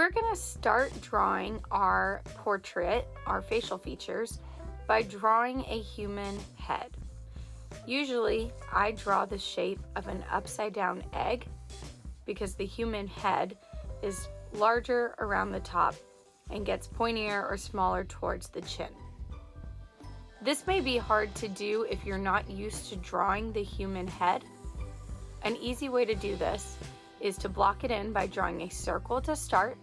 We're going to start drawing our portrait, our facial features, by drawing a human head. Usually, I draw the shape of an upside down egg because the human head is larger around the top and gets pointier or smaller towards the chin. This may be hard to do if you're not used to drawing the human head. An easy way to do this is to block it in by drawing a circle to start,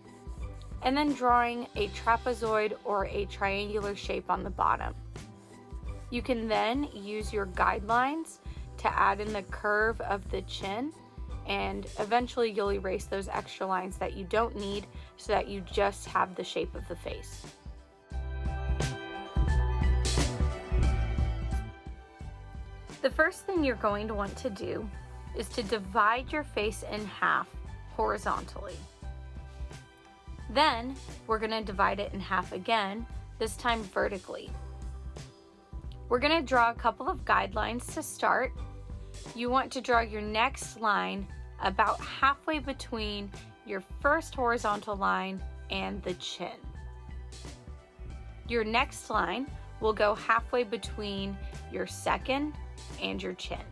and then drawing a trapezoid or a triangular shape on the bottom. You can then use your guidelines to add in the curve of the chin, and eventually you'll erase those extra lines that you don't need so that you just have the shape of the face. The first thing you're going to want to do is to divide your face in half horizontally. Then we're going to divide it in half again, this time vertically. We're going to draw a couple of guidelines to start. You want to draw your next line about halfway between your first horizontal line and the chin. Your next line will go halfway between your second and your chin.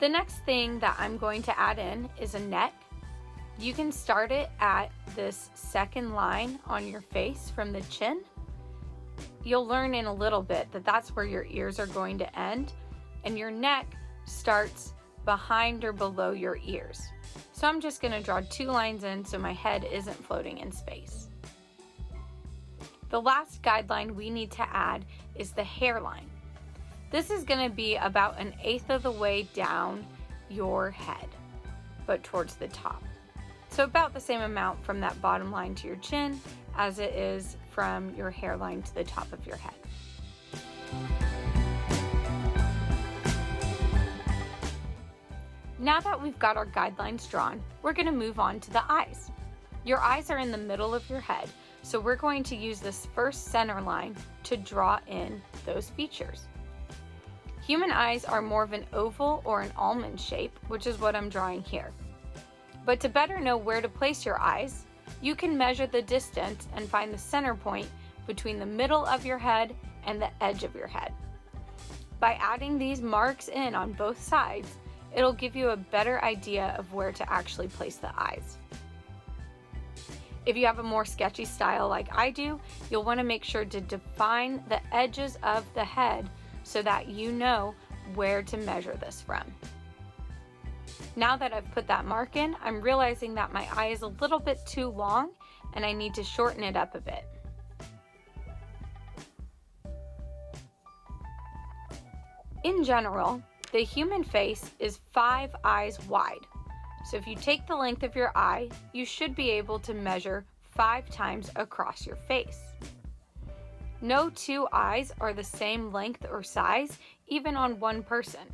The next thing that I'm going to add in is a neck. You can start it at this second line on your face from the chin. You'll learn in a little bit that that's where your ears are going to end, and your neck starts behind or below your ears. So I'm just going to draw 2 lines in so my head isn't floating in space. The last guideline we need to add is the hairline. This is going to be about 1/8 of the way down your head, but towards the top. So about the same amount from that bottom line to your chin as it is from your hairline to the top of your head. Now that we've got our guidelines drawn, we're going to move on to the eyes. Your eyes are in the middle of your head, so we're going to use this first center line to draw in those features. Human eyes are more of an oval or an almond shape, which is what I'm drawing here. But to better know where to place your eyes, you can measure the distance and find the center point between the middle of your head and the edge of your head. By adding these marks in on both sides, it'll give you a better idea of where to actually place the eyes. If you have a more sketchy style like I do, you'll want to make sure to define the edges of the head so that you know where to measure this from. Now that I've put that mark in, I'm realizing that my eye is a little bit too long and I need to shorten it up a bit. In general, the human face is 5 eyes wide. So if you take the length of your eye, you should be able to measure 5 times across your face. No 2 eyes are the same length or size, even on one person.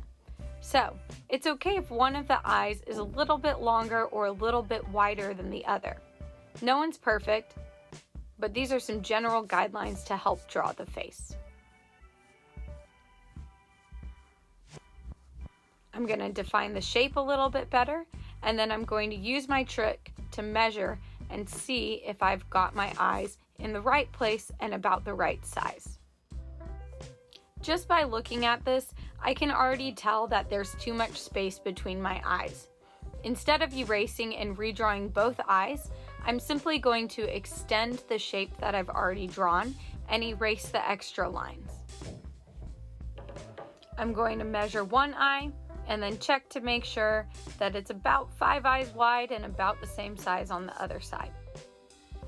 So it's okay if one of the eyes is a little bit longer or a little bit wider than the other. No one's perfect, but these are some general guidelines to help draw the face. I'm going to define the shape a little bit better, and then I'm going to use my trick to measure and see if I've got my eyes in the right place and about the right size. Just by looking at this, I can already tell that there's too much space between my eyes. Instead of erasing and redrawing both eyes, I'm simply going to extend the shape that I've already drawn and erase the extra lines. I'm going to measure one eye and then check to make sure that it's about 5 eyes wide and about the same size on the other side.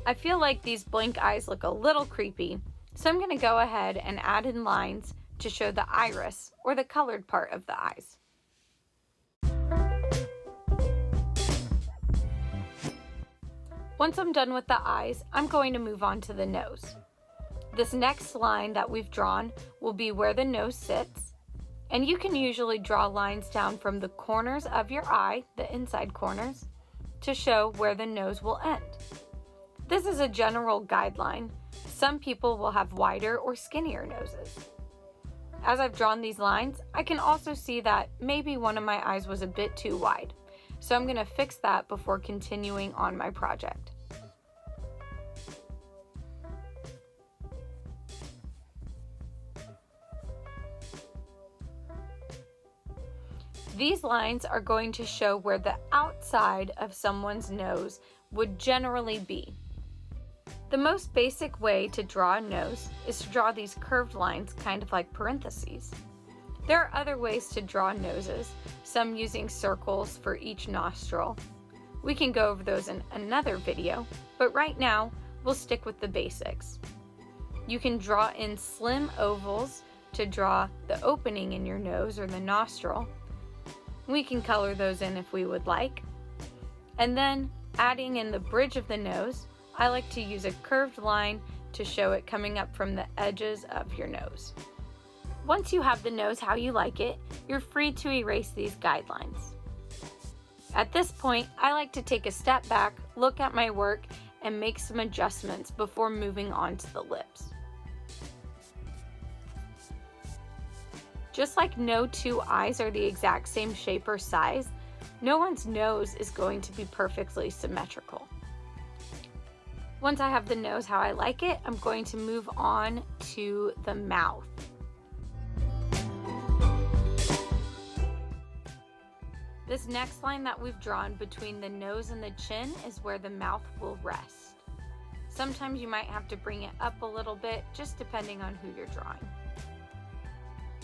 I feel like these blank eyes look a little creepy, so I'm going to go ahead and add in lines to show the iris, or the colored part of the eyes. Once I'm done with the eyes, I'm going to move on to the nose. This next line that we've drawn will be where the nose sits, and you can usually draw lines down from the corners of your eye, the inside corners, to show where the nose will end. This is a general guideline. Some people will have wider or skinnier noses. As I've drawn these lines, I can also see that maybe one of my eyes was a bit too wide, so I'm going to fix that before continuing on my project. These lines are going to show where the outside of someone's nose would generally be. The most basic way to draw a nose is to draw these curved lines kind of like parentheses. There are other ways to draw noses, some using circles for each nostril. We can go over those in another video, but right now we'll stick with the basics. You can draw in slim ovals to draw the opening in your nose or the nostril. We can color those in if we would like. And then adding in the bridge of the nose, I like to use a curved line to show it coming up from the edges of your nose. Once you have the nose how you like it, you're free to erase these guidelines. At this point, I like to take a step back, look at my work, and make some adjustments before moving on to the lips. Just like no two eyes are the exact same shape or size, no one's nose is going to be perfectly symmetrical. Once I have the nose how I like it, I'm going to move on to the mouth. This next line that we've drawn between the nose and the chin is where the mouth will rest. Sometimes you might have to bring it up a little bit, just depending on who you're drawing.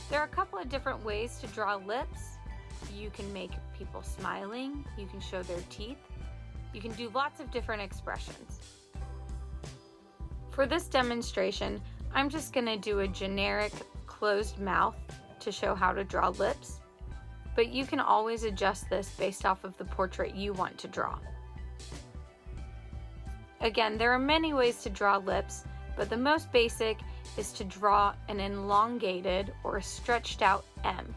There are a couple of different ways to draw lips. You can make people smiling, you can show their teeth, you can do lots of different expressions. For this demonstration, I'm just going to do a generic closed mouth to show how to draw lips, but you can always adjust this based off of the portrait you want to draw. Again, there are many ways to draw lips, but the most basic is to draw an elongated or a stretched out M.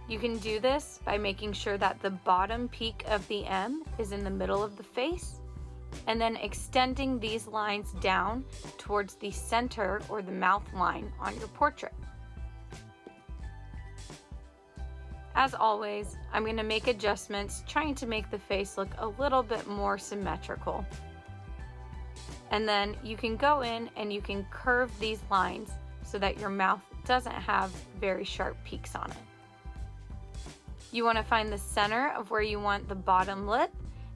You can do this by making sure that the bottom peak of the M is in the middle of the face, and then extending these lines down towards the center or the mouth line on your portrait. As always, I'm going to make adjustments, trying to make the face look a little bit more symmetrical. And then you can go in and you can curve these lines so that your mouth doesn't have very sharp peaks on it. You want to find the center of where you want the bottom lip,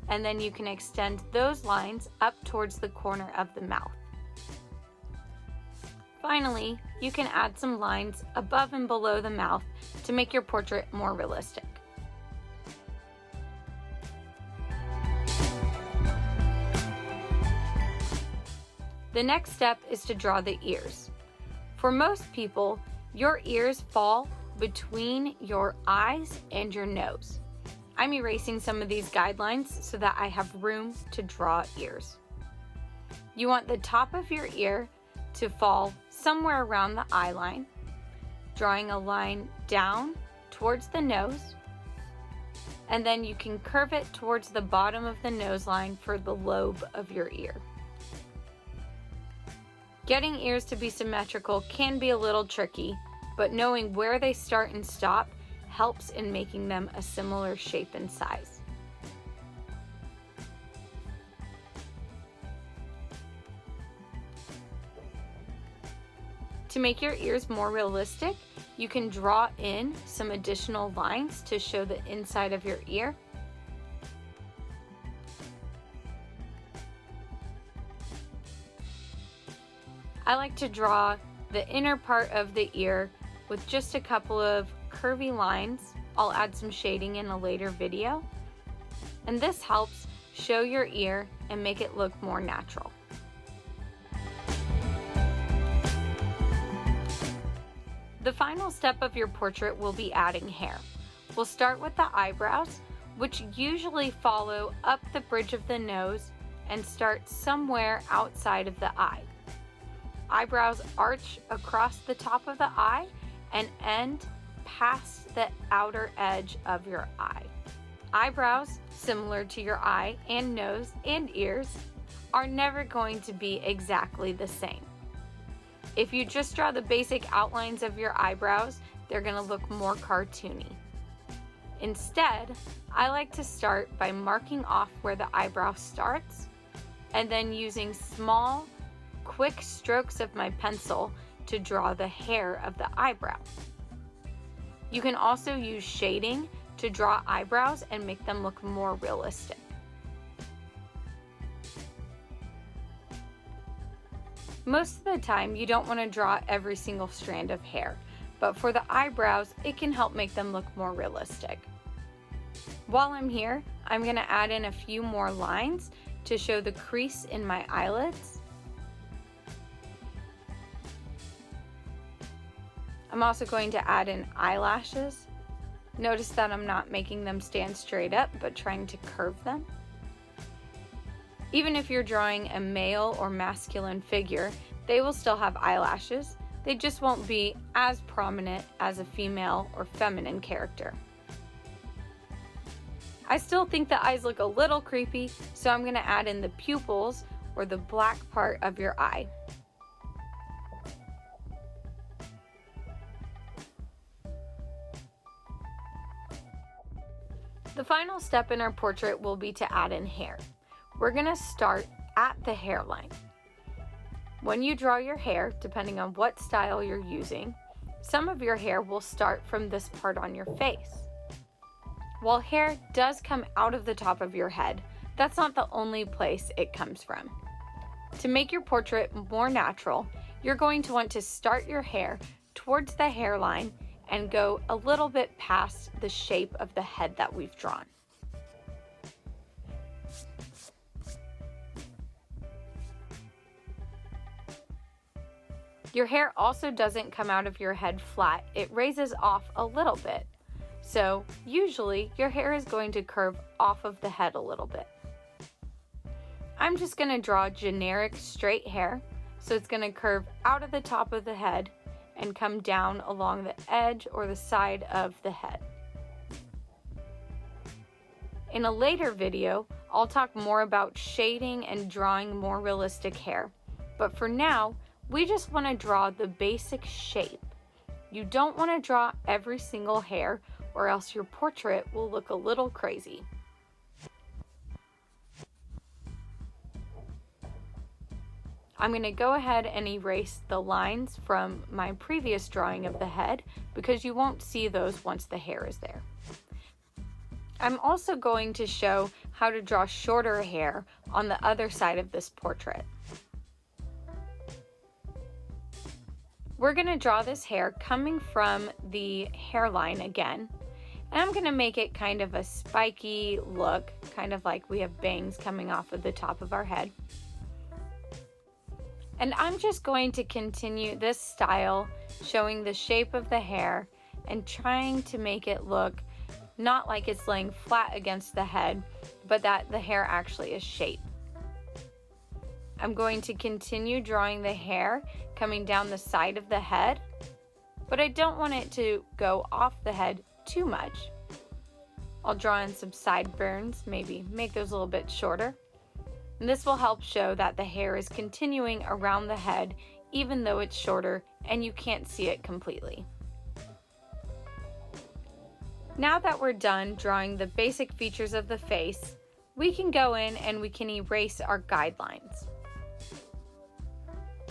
and then you can extend those lines up towards the corner of the mouth. Finally, you can add some lines above and below the mouth to make your portrait more realistic. The next step is to draw the ears. For most people, your ears fall between your eyes and your nose. I'm erasing some of these guidelines so that I have room to draw ears. You want the top of your ear to fall somewhere around the eye line, drawing a line down towards the nose, and then you can curve it towards the bottom of the nose line for the lobe of your ear. Getting ears to be symmetrical can be a little tricky, but knowing where they start and stop helps in making them a similar shape and size. To make your ears more realistic, you can draw in some additional lines to show the inside of your ear. I like to draw the inner part of the ear with just a couple of curvy lines. I'll add some shading in a later video. And this helps show your ear and make it look more natural. The final step of your portrait will be adding hair. We'll start with the eyebrows, which usually follow up the bridge of the nose and start somewhere outside of the eye. Eyebrows arch across the top of the eye and end past the outer edge of your eye. Eyebrows, similar to your eye and nose and ears, are never going to be exactly the same. If you just draw the basic outlines of your eyebrows, they're going to look more cartoony. Instead, I like to start by marking off where the eyebrow starts and then using small, quick strokes of my pencil to draw the hair of the eyebrow. You can also use shading to draw eyebrows and make them look more realistic. Most of the time, you don't want to draw every single strand of hair, but for the eyebrows, it can help make them look more realistic. While I'm here, I'm going to add in a few more lines to show the crease in my eyelids. I'm also going to add in eyelashes. Notice that I'm not making them stand straight up, but trying to curve them. Even if you're drawing a male or masculine figure, they will still have eyelashes. They just won't be as prominent as a female or feminine character. I still think the eyes look a little creepy, so I'm going to add in the pupils, or the black part of your eye. The final step in our portrait will be to add in hair. We're going to start at the hairline. When you draw your hair, depending on what style you're using, some of your hair will start from this part on your face. While hair does come out of the top of your head, that's not the only place it comes from. To make your portrait more natural, you're going to want to start your hair towards the hairline and go a little bit past the shape of the head that we've drawn. Your hair also doesn't come out of your head flat, it raises off a little bit. So usually your hair is going to curve off of the head a little bit. I'm just going to draw generic straight hair, so it's going to curve out of the top of the head and come down along the edge or the side of the head. In a later video, I'll talk more about shading and drawing more realistic hair, but for now, we just want to draw the basic shape. You don't want to draw every single hair, or else your portrait will look a little crazy. I'm going to go ahead and erase the lines from my previous drawing of the head because you won't see those once the hair is there. I'm also going to show how to draw shorter hair on the other side of this portrait. We're going to draw this hair coming from the hairline again, and I'm going to make it kind of a spiky look, kind of like we have bangs coming off of the top of our head. And I'm just going to continue this style, showing the shape of the hair and trying to make it look not like it's laying flat against the head, but that the hair actually is shaped. I'm going to continue drawing the hair coming down the side of the head, but I don't want it to go off the head too much. I'll draw in some sideburns, maybe make those a little bit shorter. And this will help show that the hair is continuing around the head even though it's shorter and you can't see it completely. Now that we're done drawing the basic features of the face, we can go in and we can erase our guidelines.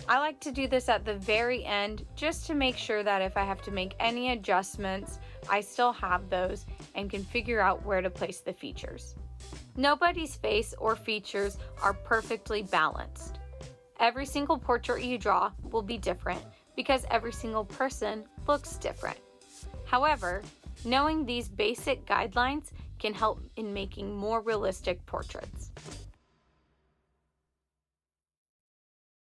I like to do this at the very end just to make sure that if I have to make any adjustments, I still have those and can figure out where to place the features. Nobody's face or features are perfectly balanced. Every single portrait you draw will be different because every single person looks different. However, knowing these basic guidelines can help in making more realistic portraits.